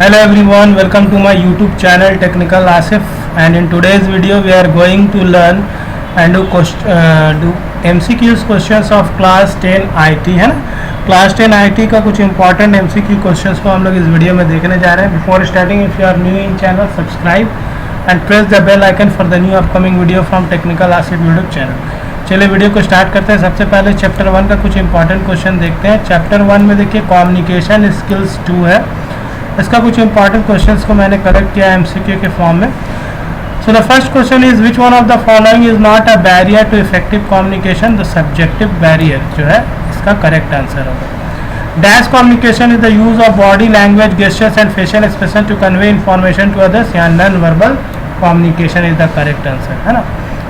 Hello everyone, welcome to my YouTube channel Technical Asif, and in today's video we are going to learn and do MCQs questions of class 10 IT है ना। Class 10 IT का कुछ important MCQ questions को हम लोग इस video में देखने जा रहे हैं। Before starting, if you are new in channel, subscribe and press the bell icon for the new upcoming video from technical Asif YouTube channel. चलिए वीडियो को स्टार्ट करते हैं। सबसे पहले चैप्टर 1 का कुछ इंपॉर्टेंट क्वेश्चन देखते हैं। चैप्टर 1 में देखिए कम्युनिकेशन स्किल्स 2 है। इसका कुछ इंपॉर्टेंट क्वेश्चंस को मैंने कलेक्ट किया है एमसीक्यू के फॉर्म में। So the first question is which one of the following is not a barrier to effective communication. The subjective barrier जो है इसका करेक्ट आंसर होगा। Dash communication is the use of body language, gestures and facial expression to convey information to others. या non verbal communication is the correct answer, है ना।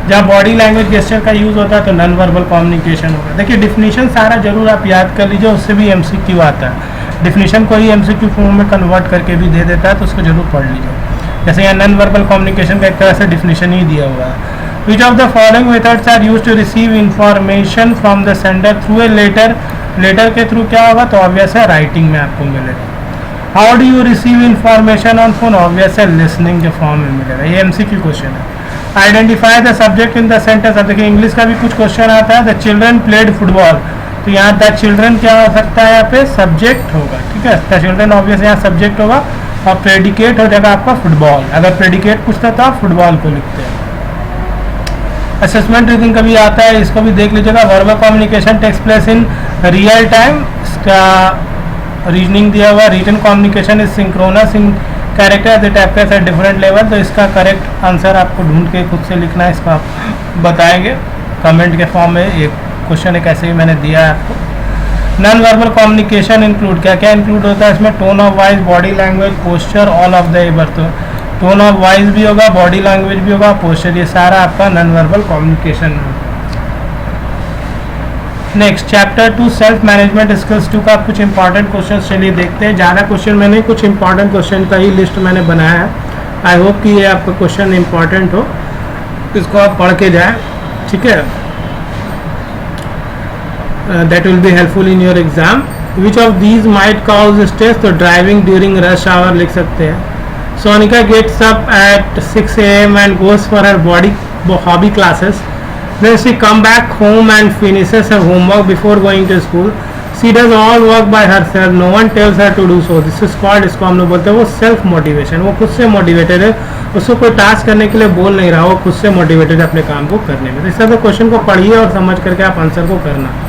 जहाँ body language gesture का use होता है तो नॉन वर्बल कम्युनिकेशन होगा। देखिए डिफिनीशन सारा जरूर आप याद कर लीजिए, उससे भी एमसीक्यू आता है। डिफिनीशन को ही एमसीक्यू फॉर्म में कन्वर्ट करके भी दे देता है, तो उसको जरूर पढ़ लीजिए। जैसे यहाँ नॉन वर्बल कम्युनिकेशन का एक तरह से डिफिनीशन ही दिया हुआ है। Which of the following methods are used to receive information from the sender through a letter. Letter के थ्रू क्या होगा तो ऑब्वियस है राइटिंग में आपको मिलेगा। How do you receive information on phone? Obvious है लिसनिंग के फॉर्म में मिलेगा। ये एमसीक्यू क्वेश्चन है। Identify the subject in the sentence. अब देखिए इंग्लिश का भी कुछ क्वेश्चन आता है। द चिल्ड्रन प्लेड फुटबॉल, तो यहाँ द चिल्ड्रन क्या हो सकता है, यहाँ पे सब्जेक्ट होगा। ठीक है, द चिल्ड्रन ऑब्वियस यहाँ सब्जेक्ट होगा और प्रेडिकेट हो जाएगा आपका फुटबॉल। अगर प्रेडिकेट पूछता तो आप फुटबॉल को लिखते हैं। असेसमेंट रीजनिंग का भी आता है, इसको भी देख लीजिएगा। Verbal communication takes place in real time, इसका रीजनिंग दिया हुआ। Written communication is synchronous in character that appears at different level. तो इसका करेक्ट आंसर आपको ढूंढ के खुद से लिखना है, इसको आप बताएंगे कमेंट के फॉर्म में। एक क्वेश्चन एक ऐसे ही मैंने दिया है आपको। नॉन वर्बल कम्युनिकेशन इंक्लूड क्या क्या इंक्लूड होता है इसमें? Tone of voice, body language, posture, all of the above. तो टोन ऑफ वॉइस भी होगा, बॉडी लैंग्वेज भी होगा, पोस्चर, ये सारा आपका नॉन वर्बल कम्युनिकेशन में। Next chapter 2 self management skills 2 का कुछ इंपॉर्टेंट क्वेश्चन चलिए देखते हैं। ज़्यादा क्वेश्चन मैंने कुछ इंपॉर्टेंट क्वेश्चन का ही लिस्ट मैंने बनाया है। आई होप कि ये आपका क्वेश्चन इंपॉर्टेंट हो, इसको आप पढ़ के जाएँ। ठीक है, that will be helpful in your exam. Which of these might cause stress? तो driving during rush hour लिख सकते हैं। Sonika gets up at 6 AM and goes for her hobby classes. Then she come back home and finishes her homework before going to school. She does all work by herself. No one tells her to do so. This is called, इसको हम लोग बोलते हैं वो self motivation. वो खुद से motivated है, उसको कोई टास्क करने के लिए बोल नहीं रहा, वो खुद से मोटिवेटेड है अपने काम को करने में। तो इस तरह से क्वेश्चन को पढ़िए और समझ करके आप आंसर को करना।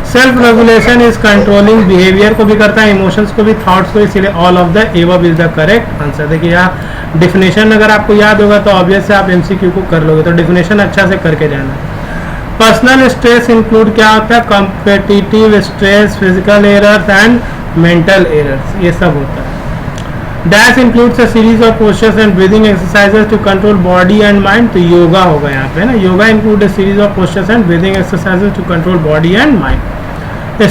Self regulation is controlling behaviour को भी करता है, इमोशंस को भी, थॉट्स को, इसीलिए all of the above is the correct answer. देखिए यहाँ डिफिनेशन अगर आपको याद होगा तो ऑब्वियस से आप एमसीक्यू को कर लोगे, तो डिफिनेशन अच्छा से करके जाना। पर्सनल स्ट्रेस इंक्लूड क्या होता है? Competitive stress, physical errors and mental errors, ये सब होता है। Dash includes a series of postures and breathing exercises to control body and mind, तो योगा होगा यहाँ पे ना। Yoga include a series of postures and breathing exercises to control body and mind.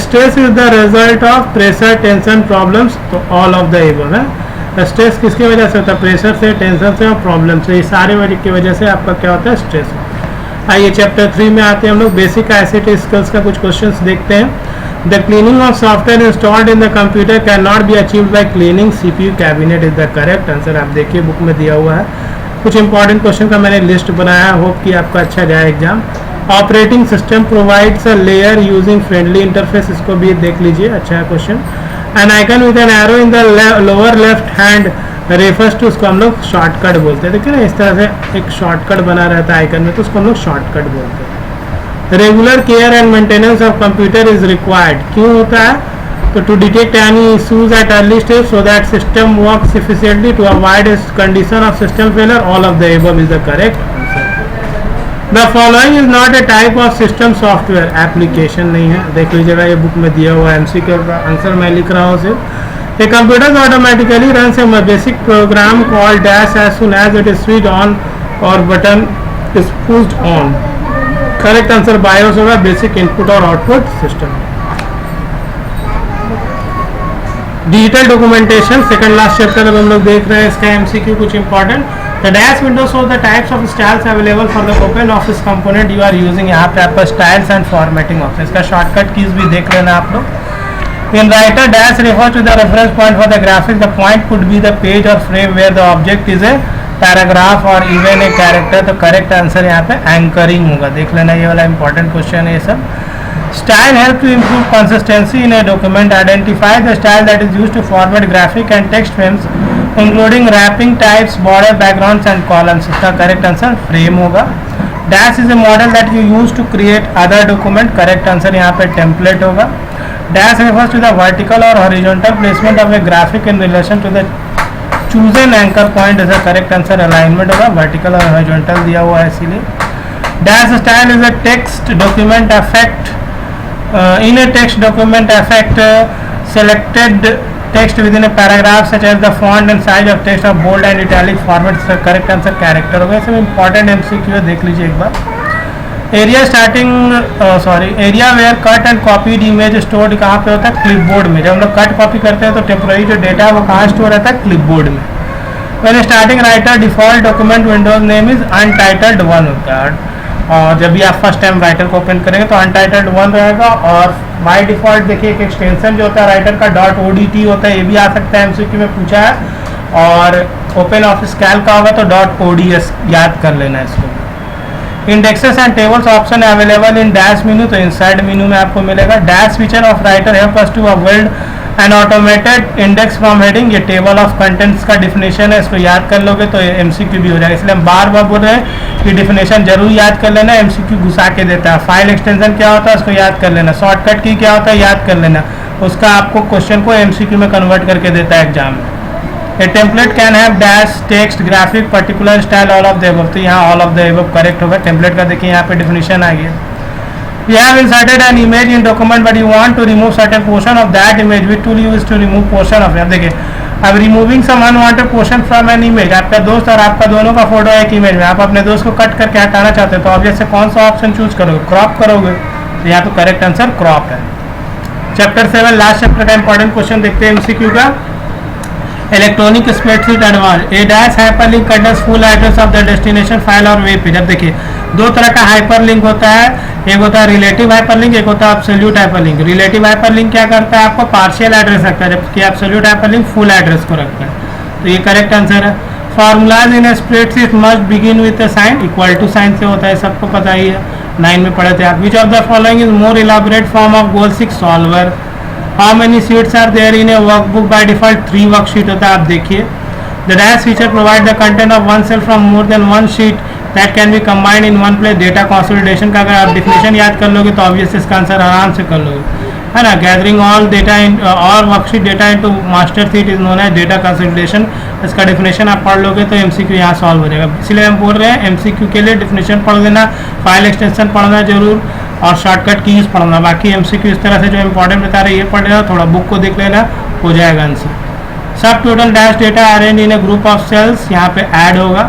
Stress is the result of pressure, tension, problems, तो all of the above है। Stress किसकी वजह से होता है? प्रेशर से, टेंशन से और प्रॉब्लम से, ये सारे वजह की वजह से आपका क्या होता है? स्ट्रेस। आइए चैप्टर 3 में आते हैं हम लोग। बेसिक आईसीटी स्किल्स का कुछ क्वेश्चंस देखते हैं। The cleaning of software installed in the computer can not be achieved by cleaning CPU cabinet is the correct answer. आप देखिए बुक में दिया हुआ है। कुछ इंपॉर्टेंट क्वेश्चन का मैंने लिस्ट बनाया, होप कि आपका अच्छा जाए exam. Operating system provides a layer using friendly interface, इसको भी देख लीजिए, अच्छा है question. An icon with an arrow in the lower left hand refers to, उसको हम लोग शॉर्टकट बोलते हैं। देखिए ना इस तरह से एक शॉर्टकट बना रहता है आइकन में, तो उसको हम लोग शॉर्टकट बोलते हैं। Regular care and maintenance of computer is required, क्यों होता है? तो to detect any issues at early stage so that system works efficiently to avoid condition of system failure, all of the above is the correct answer. The following is not a type of system software, application नहीं है, देख लीजिएगा ये book में दिया हुआ है। MCQ का आंसर मैं लिख रहा हूँ सिर्फ। A computer automatically runs a basic program called dash as soon as it is switched on or button is pushed on. Correct answer BIOS होगा, बेसिक इनपुट और output system. Digital documentation second last chapter अब हम लोग देख रहे हैं, इसका MCQ कुछ important. The dash window show the types of styles available for the open office component you are using. यहाँ पे आपका स्टाइल्स एंड फॉर्मेटिंग ऑप्शन, इसका शॉर्टकट कीज भी देख लेना आप लोग। In writer, dash refers to the reference point for the graphic. The point could be the page or frame where the object is a paragraph और even a character. तो correct answer यहाँ पे anchoring होगा. देख लेना, ये वाला important question है ये सब. Style help to improve consistency in a document. Identify the style that is use to format graphic and text frames including wrapping types, border, backgrounds and columns. इसका करेक्ट आंसर फ्रेम होगा. Dash is a model that you use to create other document. Correct answer यहाँ पे template होगा. Dash refers to the vertical or horizontal placement of a graphic in relation to the chosen anchor point. is a correct answer. alignment होगा. vertical और horizontal दिया हुआ है इसीलिए. dash style is a text document effect. In a text document effect selected text within a paragraph such as the font and size of text of bold and italic format. is a correct answer. character होगा. इसमें important MCQ देख लीजिए एक बार. Area area where cut and copied image stored कहाँ पे होता है? क्लिपबोर्ड में. जब हम लोग कट कॉपी करते हैं तो टेम्पोररी जो डेटा है वो कहाँ स्टोर रहता है? क्लिपबोर्ड में. When starting writer default document Windows name is untitled 1 होता है. और जब भी आप फर्स्ट टाइम राइटर को ओपन करेंगे तो अनटाइटल्ड 1 रहेगा. और बाय डिफॉल्ट देखिए एक एक्सटेंशन जो होता है राइटर का .odt होता है. ये भी आ सकता है, MCQ में पूछा है. और ओपन ऑफिस कैल्क का होगा तो .ods याद कर लेना इसको. Indexes and tables option available in dash menu. तो इनसाइड मेनू में आपको मिलेगा. Dash feature of writer help us to avoid an automated index from heading. ये टेबल ऑफ कंटेंट्स का डिफिनेशन है, इसको याद कर लोगे तो MCQ भी हो जाएगा. इसलिए हम बार बार बोल रहे हैं कि डिफिनेशन जरूर याद कर लेना. MCQ घुसा के देता है. फाइल एक्सटेंशन क्या होता है उसको याद कर लेना. शॉर्टकट की क्या होता है याद कर लेना. उसका आपको क्वेश्चन को MCQ में कन्वर्ट करके देता है एग्जाम में. A template can have dash, text, graphic, particular style, all of the above. तो यहाँ all of the above correct होगा. टेम्पलेट का देखिए यहाँ पे डिफिनेशन आ गया. You have inserted an image in document but you want to remove certain portion of that image. Which tool you use to remove portion of it? अब देखिए, अब removing some unwanted portion from an image. आपका दोस्त और आपका दोनों का photo है एक इमेज में. आप अपने दोस्त को कट करके हटाना चाहते हो तो ऑब्जेक्ट से कौन सा ऑप्शन चूज करोगे? क्रॉप करोगे. तो यहाँ पे करेक्ट आंसर क्रॉप है. चैप्टर 7 लास्ट चैप्टर का इंपॉर्टेंट क्वेश्चन देखते हैं MCQ का. Electronic spreadsheet advance. A dash hyperlink contains full address of the destination file और वेब पेज. अब देखिए दो तरह का हाइपरलिंक होता है. एक होता है रिलेटिव हाइपरलिंक, एक होता है एब्सोल्यूट हाइपरलिंक. रिलेटिव हाइपरलिंक क्या करता है? आपको पार्शियल एड्रेस रखता है, जबकि एब्सोल्यूट हाइपरलिंक फुल एड्रेस को रखता है. तो ये करेक्ट आंसर है. Formulas in spreadsheet must begin with a sign. Equal to sign से होता है, सबको पता ही है, 9 में पढ़े थे आप. विच of the following is more elaborate form of goal 6 solver. How many sheets are there in a workbook? By default 3 worksheet होता है. आप देखिए the dash feature provide the content of one cell from more than one sheet that can be combined in one place. data consolidation का अगर आप definition याद कर लोगे तो ऑब्वियस इसका आंसर आराम से कर लोगे, है ना. गैदरिंग ऑल डेटा इन और worksheet data into master sheet is known as data consolidation. इसका डेफिनेशन आप पढ़ लोगे तो MCQ यहाँ सॉल्व हो जाएगा. इसलिए हम बोल रहे हैं MCQ के लिए डेफिनेशन पढ़ लेना, फाइल एक्सटेंशन पढ़ना जरूर और शॉर्टकट कीज पढ़ना. बाकी MCQ इस तरह से जो इंपॉर्टेंट बता रहे हैं ये पढ़ लेना, थोड़ा बुक को देख लेना, हो जाएगा answer. Subtotal dash data arrange in a group of cells यहाँ पे ऐड होगा.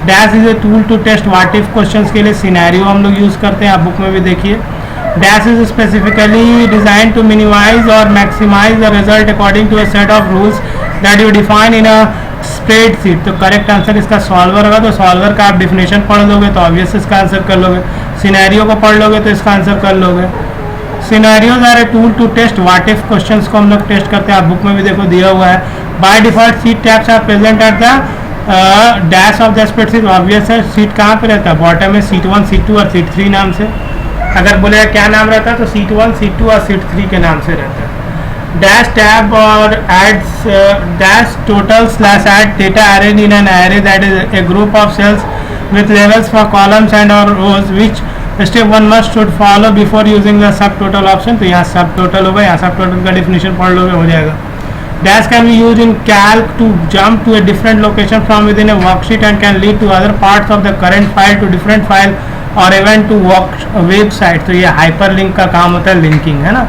Dash is a tool to test what if questions के लिए सिनेरियो हम लोग यूज़ करते हैं, आप बुक में भी देखिए. Dash is specifically design to minimise और maximise the result according to a set of rules that you define in a spreadsheet. तो करेक्ट आंसर इसका सॉल्वर होगा. तो सॉल्वर का आप डिफिनेशन पढ़ लोगे तो ऑब्वियस इसका आंसर कर लोगे. सिनेरियो को पढ़ लोगे तो इसका आंसर कर लोगे. Scenarios are a tool to test what if questions को हम लोग टेस्ट करते हैं, आप बुक में भी देखो दिया हुआ है. By default sheet tabs are present at the dash of the spreadsheet. Obvious है सीट कहाँ पे रहता है? बॉटम में सीट 1, सीट 2 और सीट 3 नाम से. अगर बोलेगा क्या नाम रहता है तो सीट 1, सीट 2 और सीट 3 के नाम से रहता है. डैश टैब और adds dash total slash add data arrange in an array that is a group of cells with labels for columns and or rows which step one must should follow before using the subtotal option. तो यहाँ subtotal होगा, यहाँ subtotal का definition पढ़ लोगे हो जाएगा. Dash can be used in calc to jump to a different location from within a worksheet and can lead to other parts of the current file to different file or even to website. तो ये hyperlink का काम होता है, linking है ना.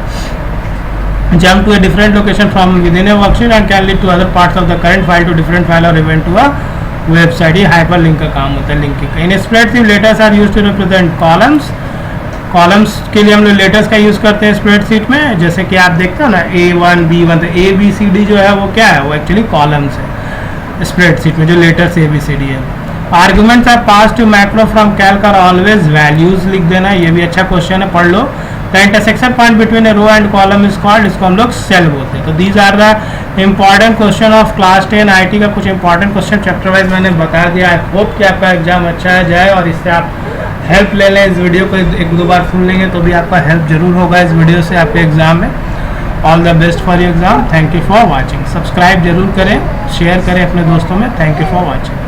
Jump to a different location from within a worksheet and can lead to other parts of the current file to different file or even to a website. ये hyperlink का काम होता है, लिंकिंग का. In spreadsheet letters are used to represent columns. Columns के लिए हम लोग लेटर्स का यूज़ करते हैं स्प्रेडशीट में. जैसे कि आप देखते हो ना A1 B1, तो ABCD जो है वो क्या है? वो एक्चुअली कॉलम्स है स्प्रेडशीट में, जो लेटर्स ABCD है. Arguments are pass to macro from Calc are always values लिख देना. ये भी अच्छा क्वेश्चन है, पढ़ लो. The intersection point between a row and column is called, इसको हम लोग सेल बोलते हैं। तो these are the important question of class 10 IT का कुछ इंपॉर्टेंट क्वेश्चन चैप्टर वाइज मैंने बता दिया। आई होप कि आपका एग्जाम अच्छा जाए और इससे आप हेल्प ले लें। इस वीडियो को एक दो बार सुन लेंगे तो भी आपका हेल्प जरूर होगा इस वीडियो से आपके एग्जाम में। All the best for your exam. Thank you for watching. Subscribe जरूर करें, शेयर करें अपने दोस्तों में। Thank you for watching.